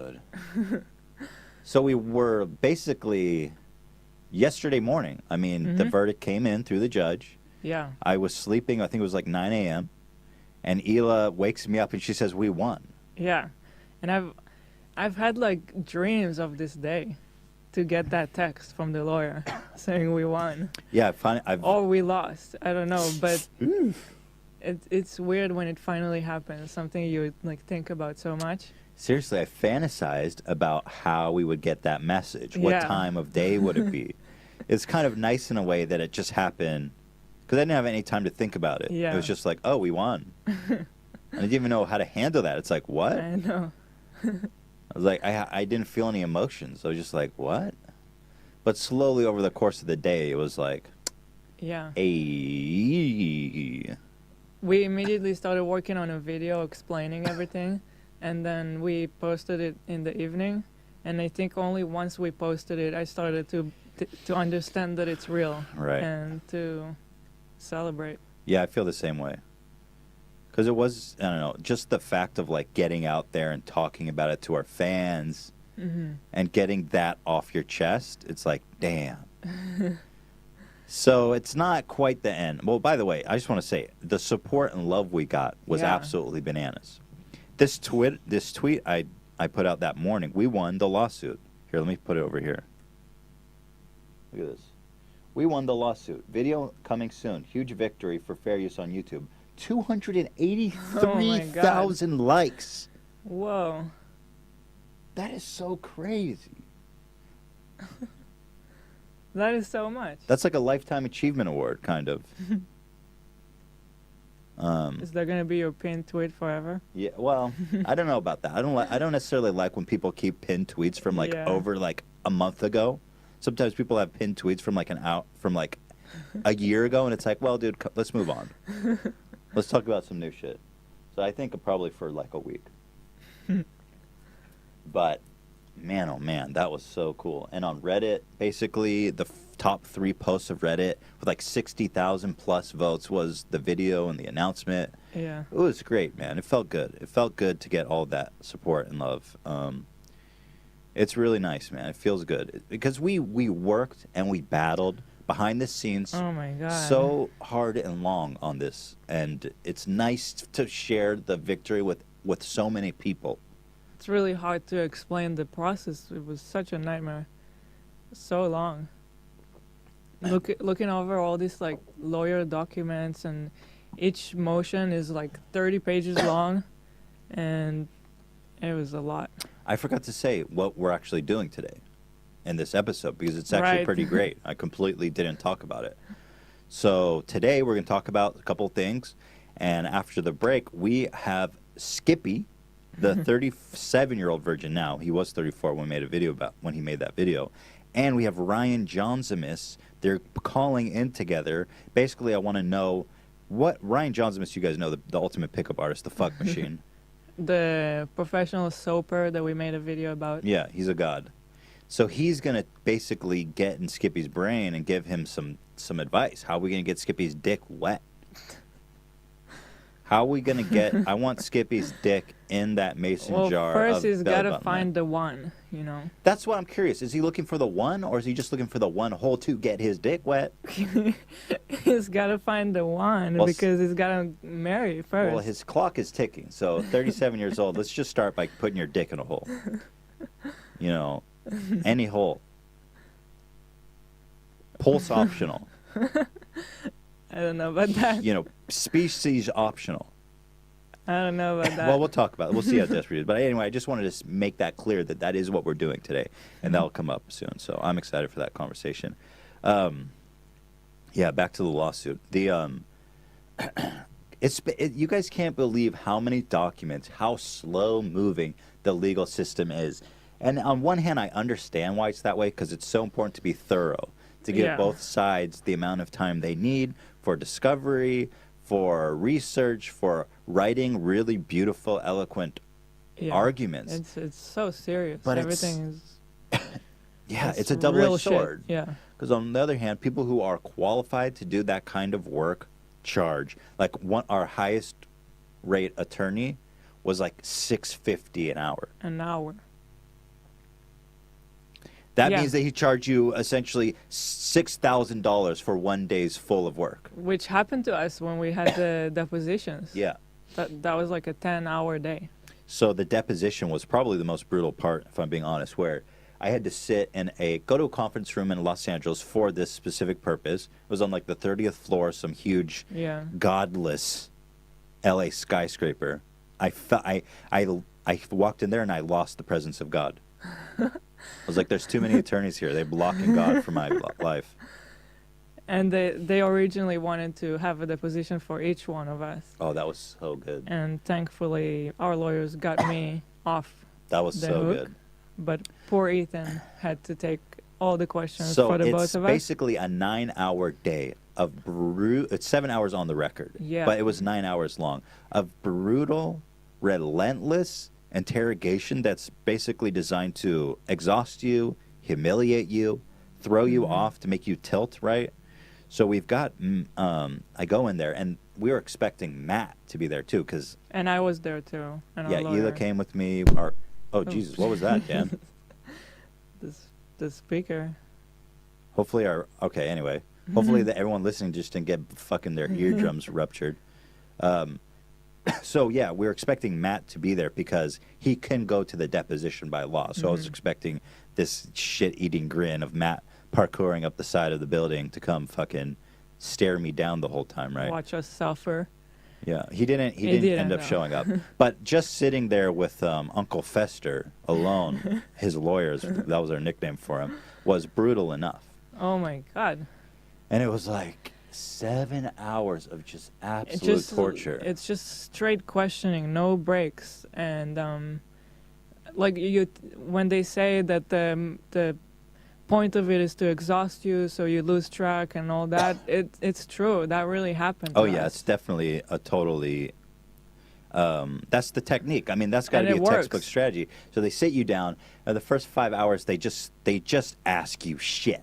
good. So we were basically yesterday morning. I mean, the verdict came in through the judge. Yeah. I was sleeping. I think it was like 9 a.m. And Hila wakes me up and she says, "We won." Yeah. And I've had like dreams of this day to get that text from the lawyer saying we won. Yeah, or we lost. I don't know, but it's weird when it finally happens. Something you like think about so much. Seriously, I fantasized about how we would get that message. What time of day would it be? It's kind of nice in a way that it just happened because I didn't have any time to think about it. Yeah. It was just like, oh, we won. And I didn't even know how to handle that. It's like, what? I know. I was like, I didn't feel any emotions. I was just like, what? But slowly over the course of the day, it was like, yeah. Hey. We immediately started working on a video explaining everything. And then we posted it in the evening, and I think only once we posted it, I started to understand that it's real, right, and to celebrate. Yeah, I feel the same way. Because it was, I don't know, just the fact of like getting out there and talking about it to our fans, and getting that off your chest. It's like, damn. So it's not quite the end. Well, by the way, I just want to say the support and love we got was absolutely bananas. This tweet I put out that morning, we won the lawsuit. Here, let me put it over here. Look at this. We won the lawsuit. Video coming soon. Huge victory for fair use on YouTube. 283,000 likes. Whoa. That is so crazy. That is so much. That's like a Lifetime Achievement Award, kind of. Is that gonna be your pinned tweet forever? Yeah, well, I don't know about that. I don't necessarily like when people keep pinned tweets from like over like a month ago. Sometimes people have pinned tweets from like a year ago, and it's like, well, dude, let's move on. Let's talk about some new shit. So I think probably for like a week. But man, oh man, that was so cool. And on Reddit, basically the top 3 posts of Reddit with like 60,000 plus votes was the video and the announcement. Yeah. It was great, man. It felt good. It felt good to get all that support and love. It's really nice, man. It feels good. Because we worked and we battled behind the scenes so hard and long on this. And it's nice to share the victory with so many people. It's really hard to explain the process. It was such a nightmare. So long. Looking over all these like lawyer documents, and each motion is like 30 pages long, and it was a lot. I forgot to say what we're actually doing today in this episode because it's actually pretty great. I completely didn't talk about it. So today we're going to talk about a couple of things, and after the break we have Skippy, the 37-year-old virgin now. He was 34 when he made that video. And we have Ryan Johnsimus. They're calling in together. Basically, I want to know what Ryan Johnsimus, you guys know, the ultimate pickup artist, the fuck machine. The professional soaper that we made a video about. Yeah, he's a god. So he's going to basically get in Skippy's brain and give him some advice. How are we going to get Skippy's dick wet? How are we going to get... I want Skippy's dick in that mason jar. Well, first he's got to find the one, you know. That's what I'm curious. Is he looking for the one, or is he just looking for the one hole to get his dick wet? He's got to find the one because he's got to marry first. Well, his clock is ticking. So 37 years old, let's just start by putting your dick in a hole. You know, any hole. Pulse optional. I don't know about that. You know, species optional. I don't know about that. Well, we'll talk about it. We'll see how desperate it is. But anyway, I just wanted to make that clear that is what we're doing today. And that'll come up soon. So I'm excited for that conversation. Yeah, back to the lawsuit. You guys can't believe how many documents, how slow-moving the legal system is. And on one hand, I understand why it's that way because it's so important to be thorough, to give both sides the amount of time they need for discovery, for research, for writing really beautiful, eloquent arguments. It's so serious. But everything is... it's a double-edged sword. Yeah. Because on the other hand, people who are qualified to do that kind of work charge. Like our highest rate attorney was like $6.50 an hour. An hour. That means that he charged you essentially $6,000 for 1 day's full of work. Which happened to us when we had the depositions. Yeah. That was like a 10-hour day. So the deposition was probably the most brutal part, if I'm being honest, where I had to go to a conference room in Los Angeles for this specific purpose. It was on like the 30th floor, some huge, godless LA skyscraper. I walked in there and I lost the presence of God. I was like, there's too many attorneys here. They're blocking God from my life. And they originally wanted to have a deposition for each one of us. Oh, that was so good. And thankfully, our lawyers got me off. That was so good. But poor Ethan had to take all the questions for the both of us. So it's basically a 9-hour day of it's 7 hours on the record. Yeah. But it was 9 hours long of brutal, relentless interrogation that's basically designed to exhaust you, humiliate you, throw you off to make you tilt, right? So we've got, I go in there, and we were expecting Matt to be there, too, because... And I was there, too. Yeah, Hila came with me. Oh, Jesus, what was that, Dan? The speaker. Hopefully okay, anyway. Hopefully everyone listening just didn't get fucking their eardrums ruptured. So, yeah, we were expecting Matt to be there because he can go to the deposition by law. So I was expecting this shit-eating grin of Matt parkouring up the side of the building to come fucking stare me down the whole time, right? Watch us suffer. Yeah, he didn't end up showing up. But just sitting there with Uncle Fester alone, his lawyers, that was our nickname for him, was brutal enough. Oh my God. And it was like 7 hours of just absolute torture. It's just straight questioning, no breaks. And like when they say that the point of it is to exhaust you so you lose track and all that, it's true. That really happened to us. It's definitely a totally that's the technique. I mean, that's got to be a textbook strategy. So they sit you down, and the first 5 hours they just ask you shit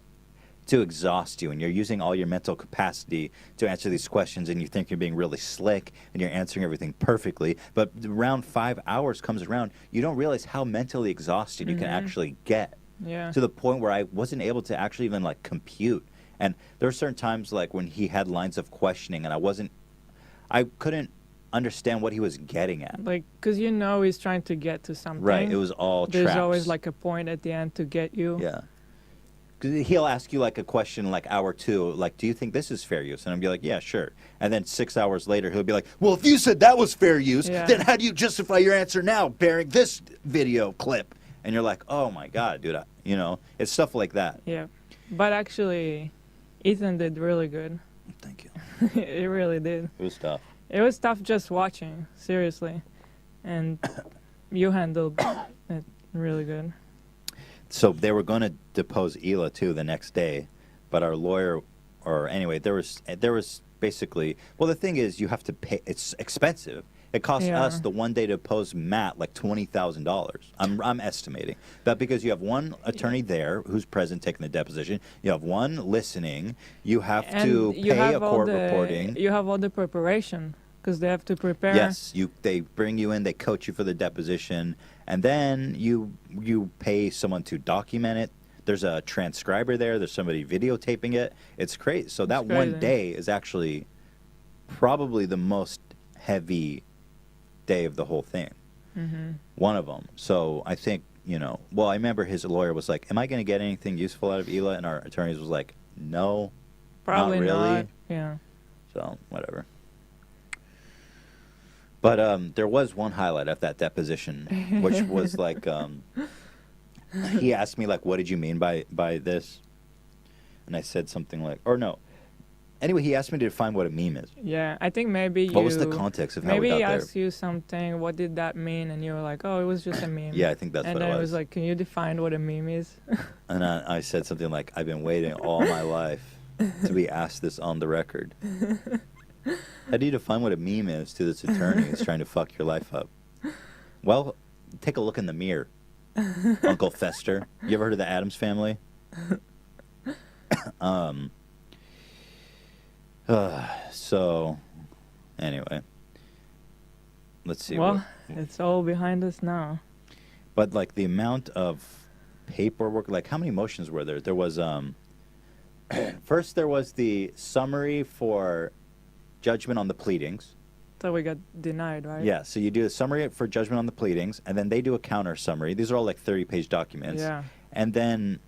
to exhaust you, and you're using all your mental capacity to answer these questions, and you think you're being really slick and you're answering everything perfectly, but around 5 hours comes around, you don't realize how mentally exhausted you can actually get. Yeah. To the point where I wasn't able to actually even like compute. And there were certain times like when he had lines of questioning and I couldn't understand what he was getting at. Like, because he's trying to get to something. Right, it was all There's traps. always like a point at the end to get you. Yeah. Because he'll ask you like a question like hour 2, like, do you think this is fair use? And I'll be like, yeah, sure. And then 6 hours later, he'll be like, well, if you said that was fair use, then how do you justify your answer now bearing this video clip? And you're like, oh my God, dude, it's stuff like that. Yeah. But actually, Ethan did really good. Thank you. It really did. It was tough. It was tough just watching, seriously. And you handled it really good. So they were going to depose Hila too the next day, but our lawyer, or anyway, there was basically, well, the thing is you have to pay, it's expensive. It cost us the 1 day to depose Matt like $20,000. I'm estimating that because you have one attorney there who's present taking the deposition, you have one listening, you have to pay a court reporting. You have all the preparation because they have to prepare. Yes, they bring you in, they coach you for the deposition, and then you pay someone to document it. There's a transcriber there. There's somebody videotaping it. It's crazy. So that 1 day is actually probably the most heavy day of the whole thing. One of them. So I think, I remember his lawyer was like, am I going to get anything useful out of Hila? And our attorneys was like, no, probably not really. Not. Yeah. So whatever. But there was one highlight of that deposition, which was like, he asked me like, what did you mean by this? And I said something like, or no. Anyway, he asked me to define what a meme is. Yeah, I think maybe What was the context of how we got there? Maybe he asked you something, what did that mean? And you were like, oh, it was just a meme. Yeah, I think that's what it was. And then I was like, can you define what a meme is? And I said something like, I've been waiting all my life to be asked this on the record. How do you define what a meme is to this attorney who's trying to fuck your life up? Well, take a look in the mirror, Uncle Fester. You ever heard of the Addams Family? So, anyway, let's see. Well, it's all behind us now. But like the amount of paperwork. Like, how many motions were there? There was first there was the summary for judgment on the pleadings. So we got denied, right? Yeah, so you do a summary for judgment on the pleadings, and then they do a counter summary. These are all like 30-page documents. Yeah. And then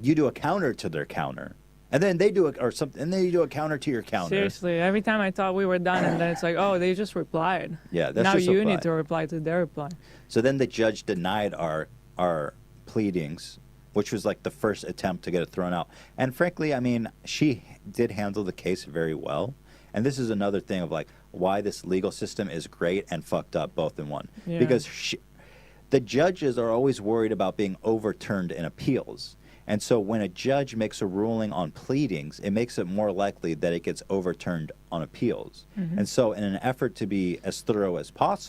you do a counter to their counter. And then they do a, or something, and then you do a counter to your counter. Seriously, every time I thought we were done, and then it's like, oh, they just replied. Yeah, that's now just you reply. need to reply to their reply. So then the judge denied our pleadings, which was like the first attempt to get it thrown out. And frankly, I mean, she did handle the case very well. And this is another thing of like why this legal system is great and fucked up both in one. Yeah. Because the judges are always worried about being overturned in appeals. And so when a judge makes a ruling on pleadings, it makes it more likely that it gets overturned on appeals. And so in an effort to be as thorough as possible,